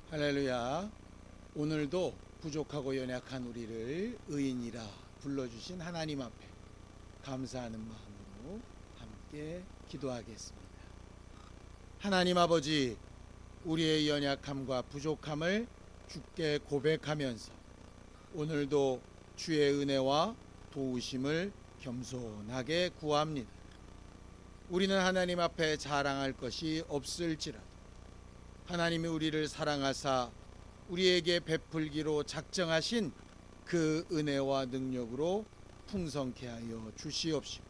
할렐루야. 오늘도 부족하고 연약한 우리를 의인이라 불러주신 하나님 앞에 감사하는 마음으로 함께 기도하겠습니다. 하나님 아버지, 우리의 연약함과 부족함을 주께 고백하면서 오늘도 주의 은혜와 도우심을 겸손하게 구합니다. 우리는 하나님 앞에 자랑할 것이 없을지라도 하나님이 우리를 사랑하사 우리에게 베풀기로 작정하신 그 은혜와 능력으로 풍성케 하여 주시옵시고,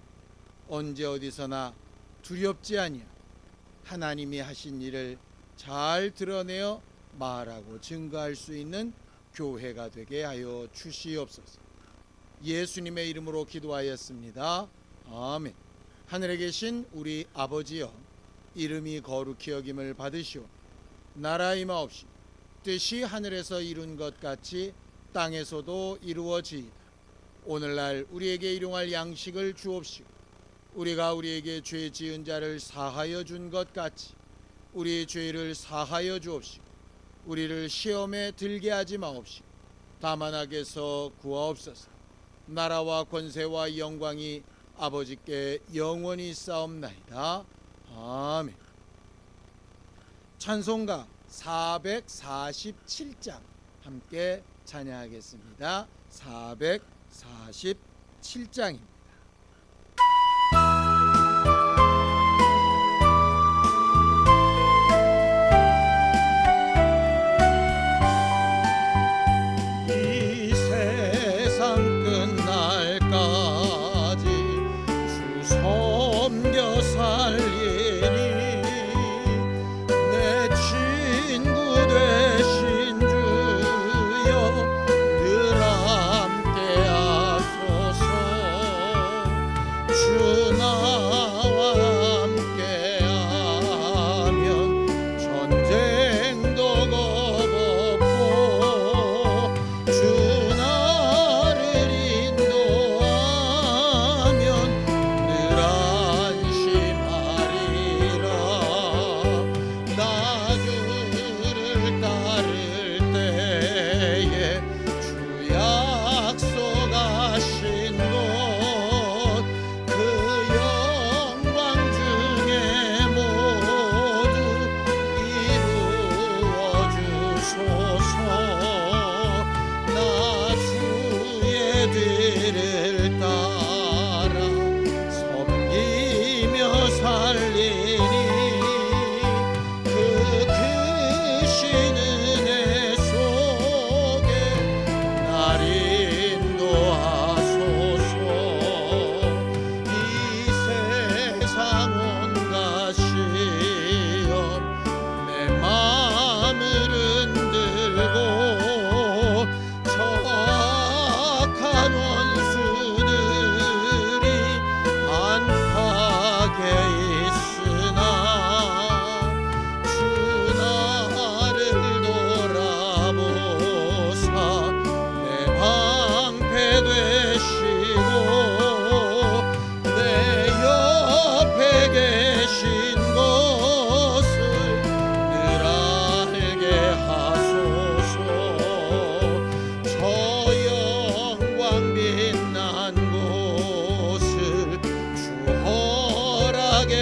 언제 어디서나 두렵지 아니하 하나님이 하신 일을 잘 드러내어 말하고 증거할 수 있는 교회가 되게 하여 주시옵소서. 예수님의 이름으로 기도하였습니다. 아멘. 하늘에 계신 우리 아버지여, 이름이 거룩히 여김을 받으시오. 나라 임하옵시고, 뜻이 하늘에서 이룬 것 같이 땅에서도 이루어지이다. 오늘날 우리에게 일용할 양식을 주옵시고, 우리가 우리에게 죄 지은 자를 사하여 준 것 같이 우리의 죄를 사하여 주옵시고, 우리를 시험에 들게 하지 마옵시고 다만 악에서 구하옵소서. 나라와 권세와 영광이 아버지께 영원히 싸움나이다. 아멘. 찬송가 447장 함께 찬양하겠습니다. 447장입니다. 이 세상 끝날까지 주 섬겨 살리니 내 친구 되신 주여 늘 함께 하소서. 주 나와 함께 하면 전쟁도 겁없고, 주 나를 인도하면 늘 안심하리라. 나 주를 따를 때에 주 약속하신 것, 그 영광 중에 모두 이루어 주소서. 나 주의 뒤를 따라 섬기며 살리니 그 크신 은혜 속에 날 인도하소서. 이 세상 온갖 시험 내 마음을 흔들고, 저악한 원수들이 안팎에 있으나 주 나를 돌아보사 내 방패 되시고, 내 옆에 계신 것을 늘 알게 하소서. 저 영광 빛난 곳을 주 허락했으니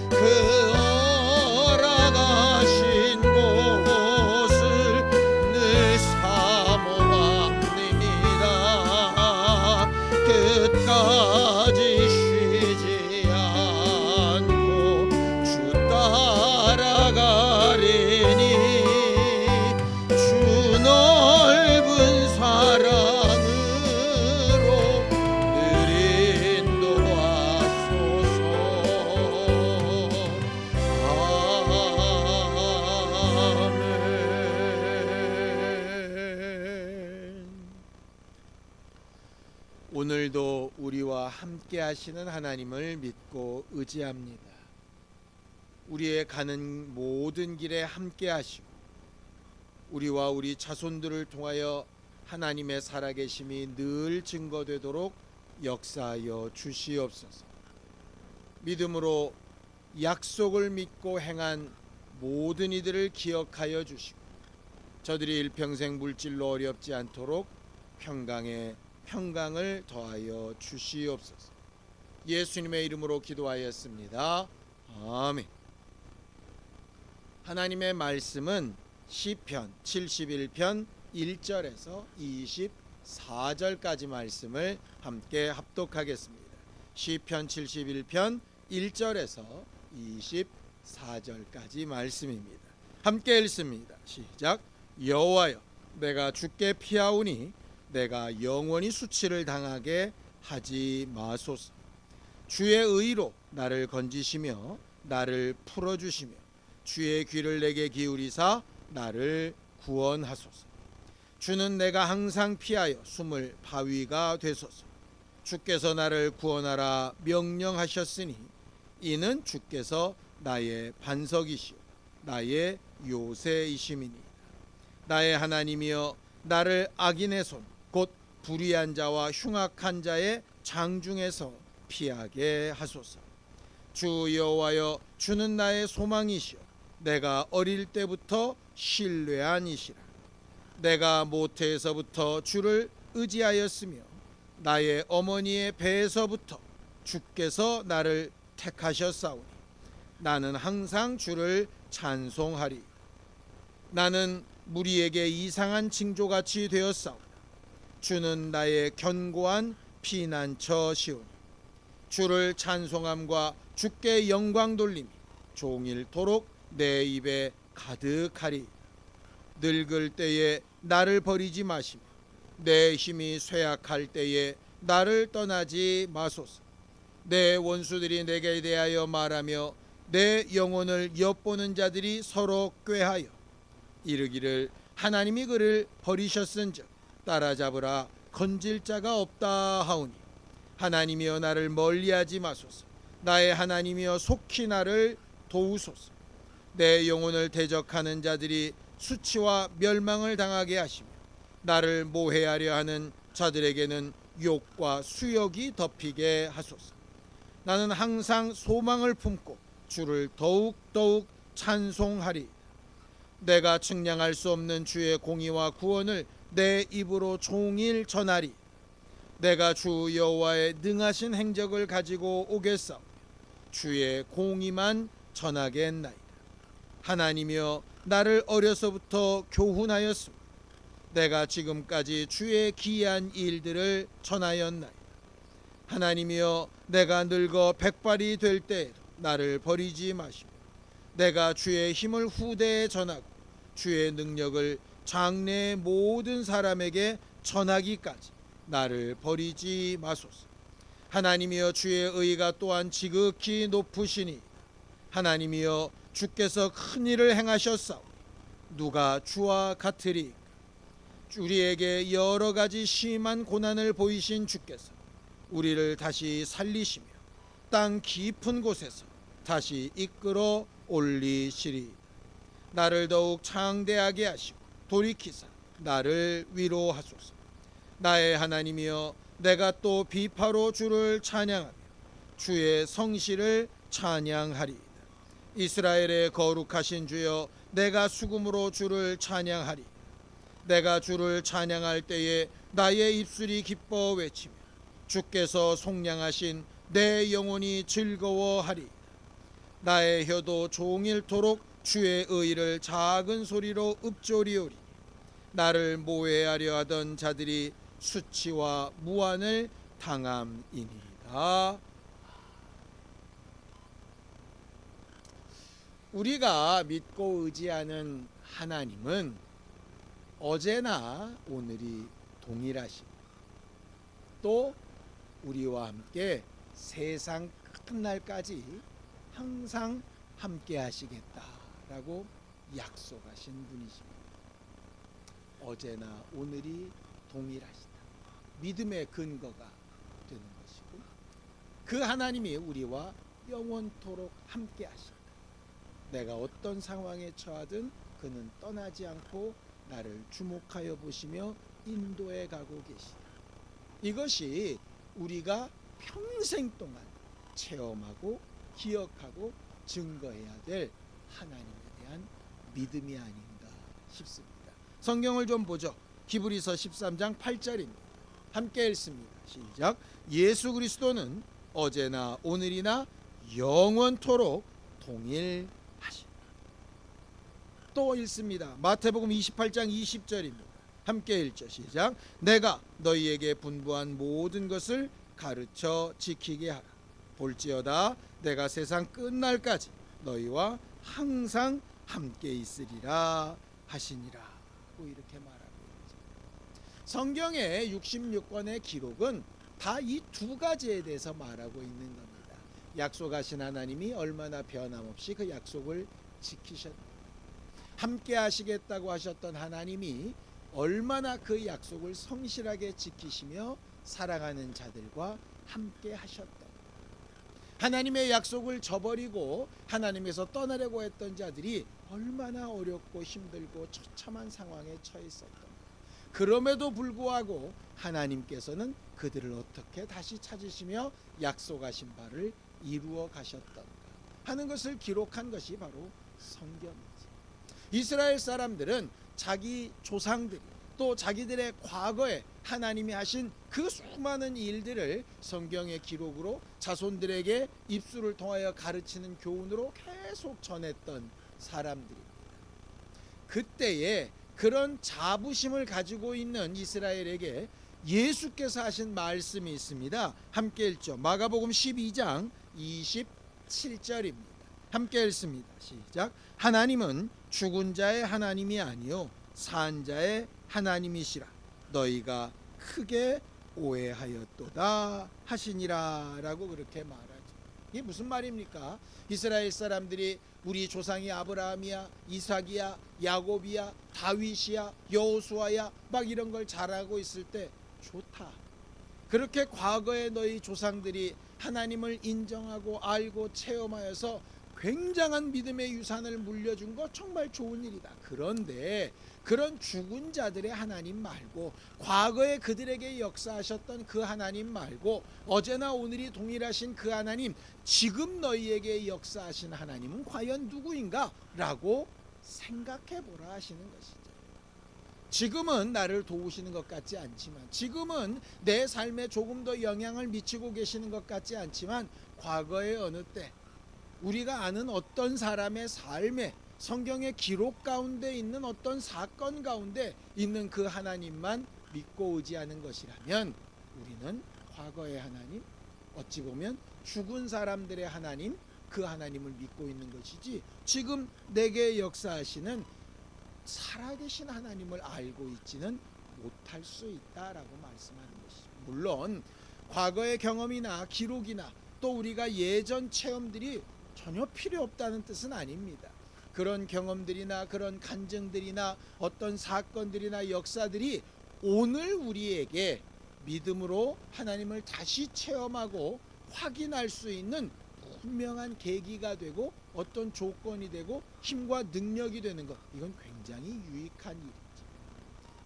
그 허락하신 곳을 늘 사모합니다. 끝까지 쉬지 않고 주 따라가리니 주 넓은 사랑으로 늘 인도하소서. 아멘. 오늘도 우리와 함께 하시는 하나님을 믿고 의지합니다. 우리의 가는 모든 길에 함께 하시고, 우리와 우리 자손들을 통하여 하나님의 살아계심이 늘 증거되도록 역사하여 주시옵소서. 믿음으로 약속을 믿고 행한 모든 이들을 기억하여 주시고 저들이 일평생 물질로 어렵지 않도록 평강에 평강을 더하여 주시옵소서. 예수님의 이름으로 기도하였습니다. 아멘. 하나님의 말씀은 시편 71편 1절에서 24절까지 말씀을 함께 합독하겠습니다. 시편 71편 1절에서 24절까지 말씀입니다. 함께 읽습니다. 시작. 여호와여, 내가 주께 피하오니 내가 영원히 수치를 당하게 하지 마소서. 주의 의로 나를 건지시며 나를 풀어주시며 주의 귀를 내게 기울이사 나를 구원하소서. 주는 내가 항상 피하여 숨을 바위가 되소서. 주께서 나를 구원하라 명령하셨으니 이는 주께서 나의 반석이시오 나의 요새이심이니. 나의 하나님이여, 나를 악인의 손 곧 불의한 자와 흉악한 자의 장중에서 피하게 하소서. 주 여호와여, 주는 나의 소망이시오 내가 어릴 때부터 신뢰한 이시라. 내가 모태에서부터 주를 의지하였으며 나의 어머니의 배에서부터 주께서 나를 택하셨사오니 나는 항상 주를 찬송하리. 나는 무리에게 이상한 징조같이 되었사오나 주는 나의 견고한 피난처시오니 주를 찬송함과 주께 영광 돌림이 종일토록 내 입에 가득하리. 늙을 때에 나를 버리지 마시며 내 힘이 쇠약할 때에 나를 떠나지 마소서. 내 원수들이 내게 대하여 말하며 내 영혼을 엿보는 자들이 서로 꾀하여 이르기를 하나님이 그를 버리셨은즉 따라잡으라 건질 자가 없다 하오니 하나님이여, 나를 멀리하지 마소서. 나의 하나님이여, 속히 나를 도우소서. 내 영혼을 대적하는 자들이 수치와 멸망을 당하게 하시며 나를 모해하려 하는 자들에게는 욕과 수욕이 덮이게 하소서. 나는 항상 소망을 품고 주를 더욱더욱 찬송하리. 내가 측량할 수 없는 주의 공의와 구원을 내 입으로 종일 전하리. 내가 주 여호와의 능하신 행적을 가지고 오겠사오며 주의 공의만 전하겠나이다. 하나님이여, 나를 어려서부터 교훈하였으며 내가 지금까지 주의 기이한 일들을 전하였나이다. 하나님이여, 내가 늙어 백발이 될 때에도 나를 버리지 마시고 내가 주의 힘을 후대에 전하고 주의 능력을 장래의 모든 사람에게 전하기까지 나를 버리지 마소서. 하나님이여, 주의 의가 또한 지극히 높으시니 하나님이여, 주께서 큰 일을 행하셨사오니 누가 주와 같으리까. 우리에게 여러 가지 심한 고난을 보이신 주께서 우리를 다시 살리시며 땅 깊은 곳에서 다시 이끌어 올리시리. 나를 더욱 창대하게 하시고 돌이키사 나를 위로하소서. 나의 하나님이여, 내가 또 비파로 주를 찬양하며 주의 성실을 찬양하리이다. 이스라엘의 거룩하신 주여, 내가 수금으로 주를 찬양하리. 내가 주를 찬양할 때에 나의 입술이 기뻐 외치며 주께서 속량하신 내 영혼이 즐거워하리. 나의 혀도 종일토록 주의 의를 작은 소리로 읊조리오리니 나를 모해하려 하던 자들이 수치와 무한을 당함이니이다. 우리가 믿고 의지하는 하나님은 어제나 오늘이 동일하십니다. 또 우리와 함께 세상 끝날까지 항상 함께 하시겠다라고 약속하신 분이십니다. 어제나 오늘이 동일하시다. 믿음의 근거가 되는 것이고 그 하나님이 우리와 영원토록 함께 하신다. 내가 어떤 상황에 처하든 그는 떠나지 않고 나를 주목하여 보시며 인도해 가고 계시다. 이것이 우리가 평생 동안 체험하고 기억하고 증거해야 될 하나님에 대한 믿음이 아닌가 싶습니다. 성경을 좀 보죠. 히브리서 13장 8절입니다. 함께 읽습니다. 시작. 예수 그리스도는 어제나 오늘이나 영원토록 동일하시다. 또 읽습니다. 마태복음 28장 20절입니다. 함께 읽죠. 시작. 내가 너희에게 분부한 모든 것을 가르쳐 지키게 하라. 볼지어다 내가 세상 끝날까지 너희와 항상 함께 있으리라 하시니라. 이렇게 말하고 있죠. 성경의 66권의 기록은 다 이 두 가지에 대해서 말하고 있는 겁니다. 약속하신 하나님이 얼마나 변함없이 그 약속을 지키셨는가, 함께 하시겠다고 하셨던 하나님이 얼마나 그 약속을 성실하게 지키시며 사랑하는 자들과 함께 하셨던, 하나님의 약속을 저버리고 하나님에서 떠나려고 했던 자들이 얼마나 어렵고 힘들고 처참한 상황에 처했었던, 그럼에도 불구하고 하나님께서는 그들을 어떻게 다시 찾으시며 약속하신 바를 이루어 가셨던가 하는 것을 기록한 것이 바로 성경이지. 이스라엘 사람들은 자기 조상들이 또 자기들의 과거에 하나님이 하신 그 수많은 일들을 성경의 기록으로 자손들에게 입술을 통하여 가르치는 교훈으로 계속 전했던 사람들입니다. 그때에 그런 자부심을 가지고 있는 이스라엘에게 예수께서 하신 말씀이 있습니다. 함께 읽죠. 마가복음 12장 27절입니다. 함께 읽습니다. 시작. 하나님은 죽은 자의 하나님이 아니요 산 자의 하나님이시라. 너희가 크게 오해하였도다 하시니라. 라고 그렇게 말하죠. 이게 무슨 말입니까? 이스라엘 사람들이 우리 조상이 아브라함이야, 이삭이야, 야곱이야, 다윗이야, 여호수아야 막 이런 걸 잘하고 있을 때 좋다. 그렇게 과거에 너희 조상들이 하나님을 인정하고 알고 체험하여서 굉장한 믿음의 유산을 물려준 거 정말 좋은 일이다. 그런데 그런 죽은 자들의 하나님 말고, 과거에 그들에게 역사하셨던 그 하나님 말고, 어제나 오늘이 동일하신 그 하나님, 지금 너희에게 역사하신 하나님은 과연 누구인가? 라고 생각해 보라 하시는 것이죠. 지금은 나를 도우시는 것 같지 않지만, 지금은 내 삶에 조금 더 영향을 미치고 계시는 것 같지 않지만, 과거의 어느 때 우리가 아는 어떤 사람의 삶에, 성경의 기록 가운데 있는 어떤 사건 가운데 있는 그 하나님만 믿고 의지하는 것이라면, 우리는 과거의 하나님, 어찌 보면 죽은 사람들의 하나님, 그 하나님을 믿고 있는 것이지, 지금 내게 역사하시는 살아계신 하나님을 알고 있지는 못할 수 있다라고 말씀하는 것이죠. 물론 과거의 경험이나 기록이나 또 우리가 예전 체험들이 전혀 필요 없다는 뜻은 아닙니다. 그런 경험들이나 그런 간증들이나 어떤 사건들이나 역사들이 오늘 우리에게 믿음으로 하나님을 다시 체험하고 확인할 수 있는 분명한 계기가 되고 어떤 조건이 되고 힘과 능력이 되는 것, 이건 굉장히 유익한 일이죠.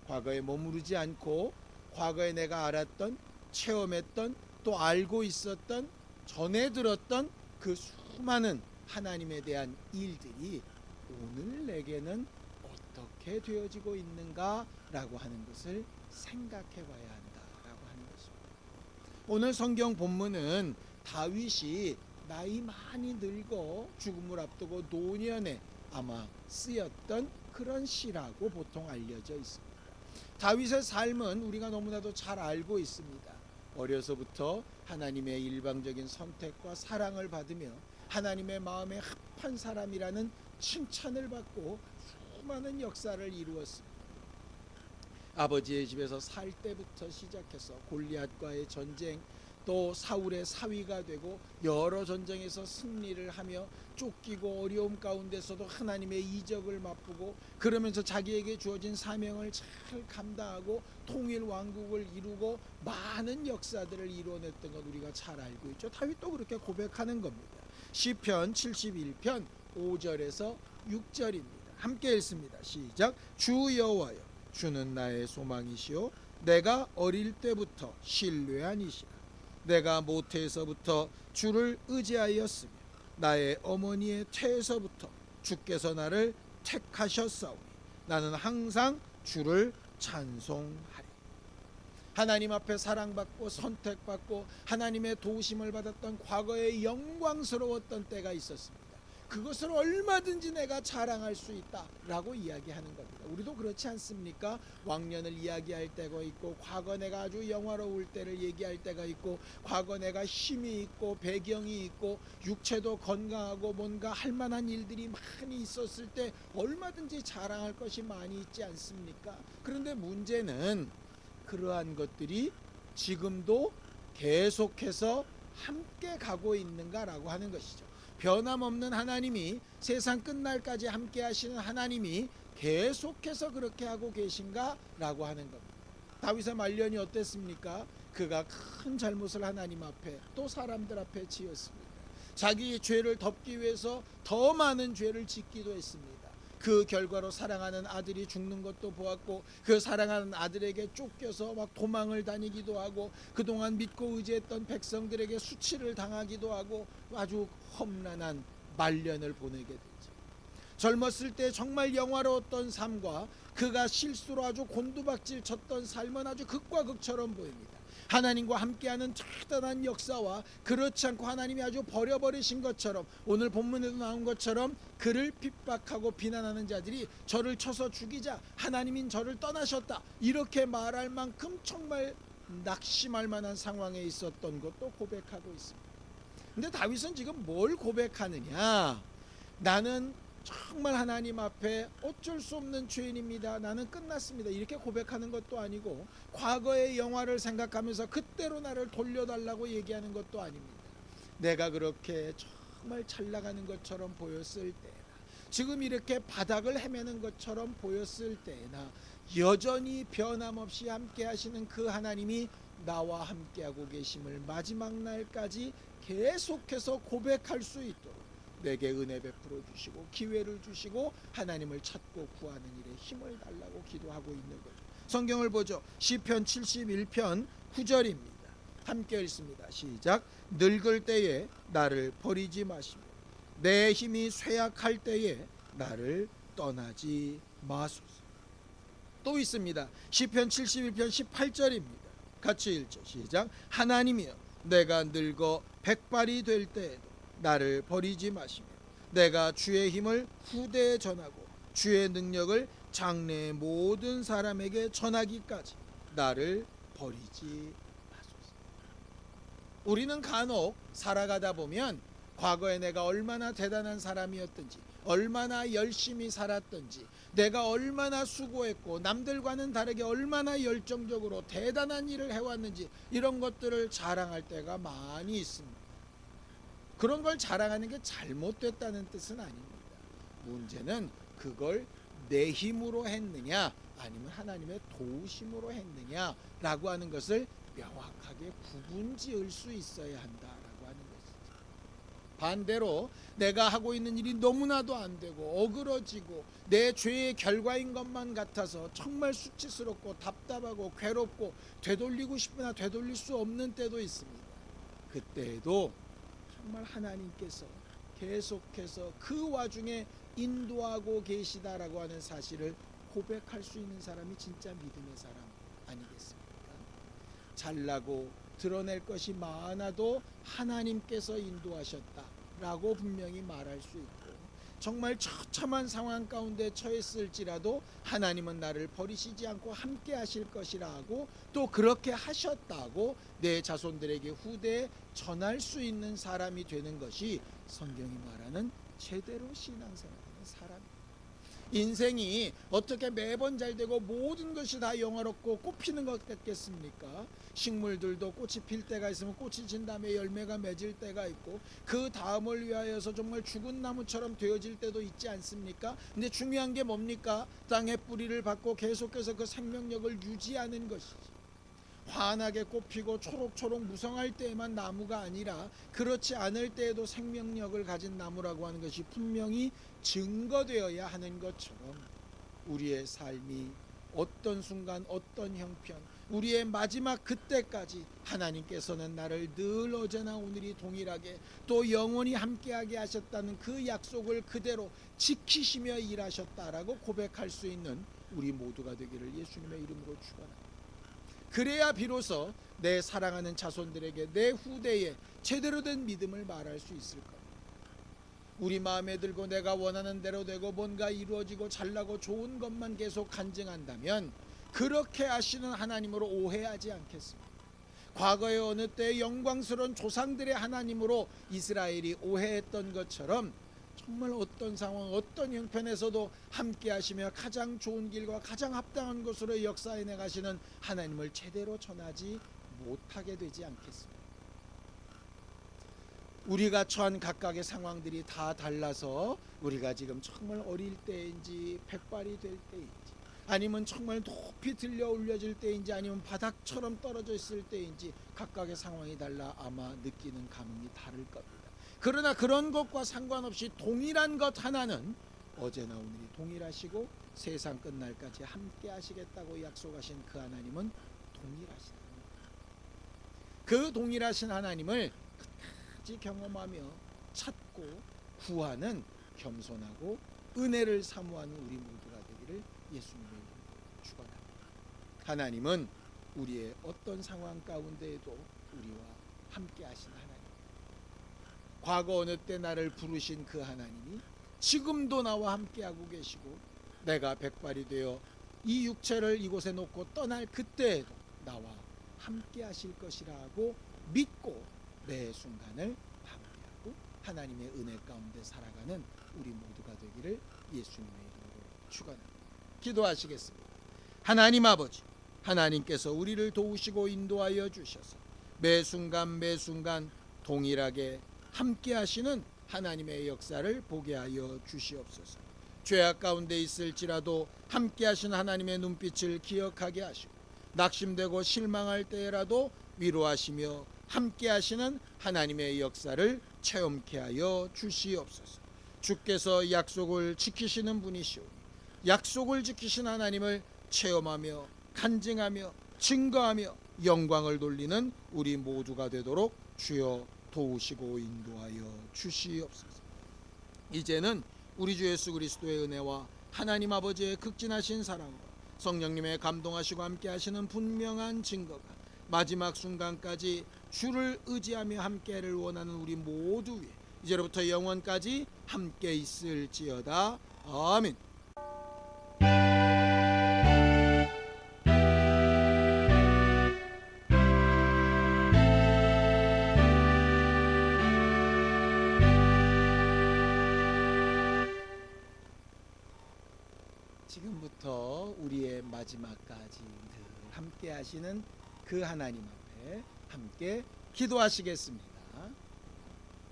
과거에 머무르지 않고 과거에 내가 알았던, 체험했던, 또 알고 있었던, 전해 들었던 그 수많은 하나님에 대한 일들이 오늘 내게는 어떻게 되어지고 있는가라고 하는 것을 생각해 봐야 한다라고 하는 것입니다. 오늘 성경 본문은 다윗이 나이 많이 늙어 죽음을 앞두고 노년에 아마 쓰였던 그런 시라고 보통 알려져 있습니다. 다윗의 삶은 우리가 너무나도 잘 알고 있습니다. 어려서부터 하나님의 일방적인 선택과 사랑을 받으며 하나님의 마음에 합한 사람이라는 칭찬을 받고 수많은 역사를 이루었습니다. 아버지의 집에서 살 때부터 시작해서 골리앗과의 전쟁, 또 사울의 사위가 되고 여러 전쟁에서 승리를 하며 쫓기고 어려움 가운데서도 하나님의 이적을 맛보고, 그러면서 자기에게 주어진 사명을 잘 감당하고 통일 왕국을 이루고 많은 역사들을 이루어냈던 것 우리가 잘 알고 있죠. 다윗도 그렇게 고백하는 겁니다. 시편 71편 5절에서 6절입니다. 함께 읽습니다. 시작. 주 여호와여, 주는 나의 소망이시요 내가 어릴 때부터 신뢰한 이시라. 내가 모태에서부터 주를 의지하였으며 나의 어머니의 태에서부터 주께서 나를 택하셨사오니 나는 항상 주를 찬송하리. 하나님 앞에 사랑받고 선택받고 하나님의 도우심을 받았던 과거에 영광스러웠던 때가 있었습니다. 그것을 얼마든지 내가 자랑할 수 있다라고 이야기하는 겁니다. 우리도 그렇지 않습니까? 왕년을 이야기할 때가 있고, 과거 내가 아주 영화로울 때를 얘기할 때가 있고, 과거 내가 힘이 있고 배경이 있고 육체도 건강하고 뭔가 할 만한 일들이 많이 있었을 때 얼마든지 자랑할 것이 많이 있지 않습니까? 그런데 문제는 그러한 것들이 지금도 계속해서 함께 가고 있는가라고 하는 것이죠. 변함없는 하나님이, 세상 끝날까지 함께 하시는 하나님이 계속해서 그렇게 하고 계신가 라고 하는 겁니다. 다윗의 말년이 어땠습니까? 그가 큰 잘못을 하나님 앞에 또 사람들 앞에 지었습니다. 자기 죄를 덮기 위해서 더 많은 죄를 짓기도 했습니다. 그 결과로 사랑하는 아들이 죽는 것도 보았고, 그 사랑하는 아들에게 쫓겨서 막 도망을 다니기도 하고, 그동안 믿고 의지했던 백성들에게 수치를 당하기도 하고, 아주 험난한 말년을 보내게 되죠. 젊었을 때 정말 영화로웠던 삶과 그가 실수로 아주 곤두박질 쳤던 삶은 아주 극과 극처럼 보입니다. 하나님과 함께하는 대단한 역사와 그렇지 않고 하나님이 아주 버려버리신 것처럼, 오늘 본문에도 나온 것처럼 그를 핍박하고 비난하는 자들이 저를 쳐서 죽이자, 하나님인 저를 떠나셨다, 이렇게 말할 만큼 정말 낙심할 만한 상황에 있었던 것도 고백하고 있습니다. 근데 다윗은 지금 뭘 고백하느냐? 나는 정말 하나님 앞에 어쩔 수 없는 죄인입니다. 나는 끝났습니다. 이렇게 고백하는 것도 아니고, 과거의 영화를 생각하면서 그때로 나를 돌려달라고 얘기하는 것도 아닙니다. 내가 그렇게 정말 잘 나가는 것처럼 보였을 때나, 지금 이렇게 바닥을 헤매는 것처럼 보였을 때나, 여전히 변함없이 함께 하시는 그 하나님이 나와 함께하고 계심을 마지막 날까지 계속해서 고백할 수 있도록 내게 은혜 베풀어 주시고 기회를 주시고 하나님을 찾고 구하는 일에 힘을 달라고 기도하고 있는 거죠. 성경을 보죠. 시편 71편 9절입니다. 함께 읽습니다. 시작. 늙을 때에 나를 버리지 마시며 내 힘이 쇠약할 때에 나를 떠나지 마소서. 또 있습니다. 시편 71편 18절입니다. 같이 읽죠. 시작. 하나님이여 내가 늙어 백발이 될 때에도 나를 버리지 마시며 내가 주의 힘을 후대에 전하고 주의 능력을 장래의 모든 사람에게 전하기까지 나를 버리지 마소서. 우리는 간혹 살아가다 보면 과거에 내가 얼마나 대단한 사람이었든지, 얼마나 열심히 살았든지, 내가 얼마나 수고했고 남들과는 다르게 얼마나 열정적으로 대단한 일을 해왔는지, 이런 것들을 자랑할 때가 많이 있습니다. 그런 걸 자랑하는 게 잘못됐다는 뜻은 아닙니다. 문제는 그걸 내 힘으로 했느냐 아니면 하나님의 도우심으로 했느냐라고 하는 것을 명확하게 구분지을 수 있어야 한다라고 하는 것이죠. 반대로 내가 하고 있는 일이 너무나도 안 되고 어그러지고 내 죄의 결과인 것만 같아서 정말 수치스럽고 답답하고 괴롭고 되돌리고 싶으나 되돌릴 수 없는 때도 있습니다. 그때에도 정말 하나님께서 계속해서 그 와중에 인도하고 계시다라고 하는 사실을 고백할 수 있는 사람이 진짜 믿음의 사람 아니겠습니까? 잘나고 드러낼 것이 많아도 하나님께서 인도하셨다라고 분명히 말할 수 있고, 정말 처참한 상황 가운데 처했을지라도 하나님은 나를 버리시지 않고 함께 하실 것이라고, 또 그렇게 하셨다고 내 자손들에게 후대에 전할 수 있는 사람이 되는 것이 성경이 말하는 제대로 신앙생활하는 사람입니다. 인생이 어떻게 매번 잘 되고 모든 것이 다 영화롭고 꽃피는 것 같겠습니까? 식물들도 꽃이 필 때가 있으면 꽃이 진 다음에 열매가 맺을 때가 있고, 그 다음을 위하여서 정말 죽은 나무처럼 되어질 때도 있지 않습니까? 근데 중요한 게 뭡니까? 땅에 뿌리를 받고 계속해서 그 생명력을 유지하는 것이지. 환하게 꽃피고 초록초록 무성할 때에만 나무가 아니라 그렇지 않을 때에도 생명력을 가진 나무라고 하는 것이 분명히 증거되어야 하는 것처럼, 우리의 삶이 어떤 순간 어떤 형편 우리의 마지막 그때까지 하나님께서는 나를 늘 어제나 오늘이 동일하게 또 영원히 함께하게 하셨다는 그 약속을 그대로 지키시며 일하셨다라고 고백할 수 있는 우리 모두가 되기를 예수님의 이름으로 축원합니다. 그래야 비로소 내 사랑하는 자손들에게 내 후대에 제대로 된 믿음을 말할 수 있을 겁니다. 우리 마음에 들고 내가 원하는 대로 되고 뭔가 이루어지고 잘나고 좋은 것만 계속 간증한다면 그렇게 하시는 하나님으로 오해하지 않겠습니다. 과거의 어느 때 영광스러운 조상들의 하나님으로 이스라엘이 오해했던 것처럼 정말 어떤 상황 어떤 형편에서도 함께 하시며 가장 좋은 길과 가장 합당한 것으로 역사해 나가시는 하나님을 제대로 전하지 못하게 되지 않겠습니까? 우리가 처한 각각의 상황들이 다 달라서 우리가 지금 정말 어릴 때인지 백발이 될 때인지 아니면 정말 높이 들려 올려질 때인지 아니면 바닥처럼 떨어져 있을 때인지 각각의 상황이 달라 아마 느끼는 감흥이 다를 겁니다. 그러나 그런 것과 상관없이 동일한 것 하나는 어제나 오늘이 동일하시고 세상 끝날까지 함께 하시겠다고 약속하신 그 하나님은 동일하시다. 그 동일하신 하나님을 경험하며 찾고 구하는 겸손하고 은혜를 사모하는 우리 모두가 되기를 예수님의 이름으로 축원합니다. 하나님은 우리의 어떤 상황 가운데에도 우리와 함께 하신 하나님, 과거 어느 때 나를 부르신 그 하나님이 지금도 나와 함께하고 계시고 내가 백발이 되어 이 육체를 이곳에 놓고 떠날 그때에도 나와 함께 하실 것이라고 믿고 매 순간을 함께하고 하나님의 은혜 가운데 살아가는 우리 모두가 되기를 예수님의 이름으로 축원합니다. 기도하시겠습니다. 하나님 아버지, 하나님께서 우리를 도우시고 인도하여 주셔서 매 순간 매 순간 동일하게 함께 하시는 하나님의 역사를 보게 하여 주시옵소서. 죄악 가운데 있을지라도 함께 하신 하나님의 눈빛을 기억하게 하시고 낙심되고 실망할 때라도 위로하시며 함께 하시는 하나님의 역사를 체험케 하여 주시옵소서. 주께서 약속을 지키시는 분이시오니 약속을 지키신 하나님을 체험하며 간증하며 증거하며 영광을 돌리는 우리 모두가 되도록 주여 도우시고 인도하여 주시옵소서. 이제는 우리 주 예수 그리스도의 은혜와 하나님 아버지의 극진하신 사랑과 성령님의 감동하시고 함께 하시는 분명한 증거가 마지막 순간까지 주를 의지하며 함께를 원하는 우리 모두 위에 이제로부터 영원까지 함께 있을지어다. 아멘. 지금부터 우리의 마지막까지 늘 함께 하시는 그 하나님 앞에 함께 기도하시겠습니다.